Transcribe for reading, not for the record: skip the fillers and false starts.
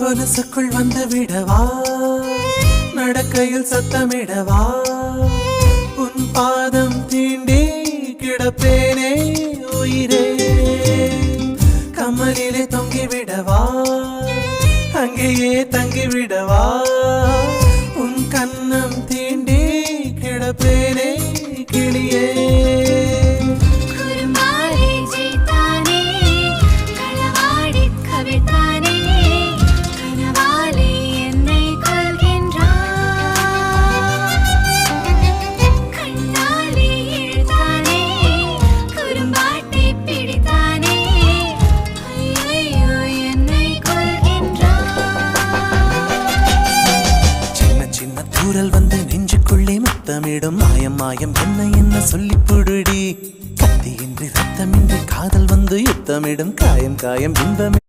மனசுக்குள் வந்து விடவா நடக்கையில் சத்தமிடவா உன் பாதம் தீண்டி கிடப்பேனே உயிரே கமலிலே தொங்கிவிடவா அங்கேயே தங்கிவிடவா உன் கண்ணம் தீண்டி கிடப்பேனே கிளியே தூரல் வந்து நெஞ்சுக்குள்ளே முத்தமிடும் மாயம் மாயம் என்ன என்ன சொல்லி புடுடி கத்தியின்றி ரத்தமின்றி காதல் வந்து யுத்தமிடும் காயம் காயம் இன்பமே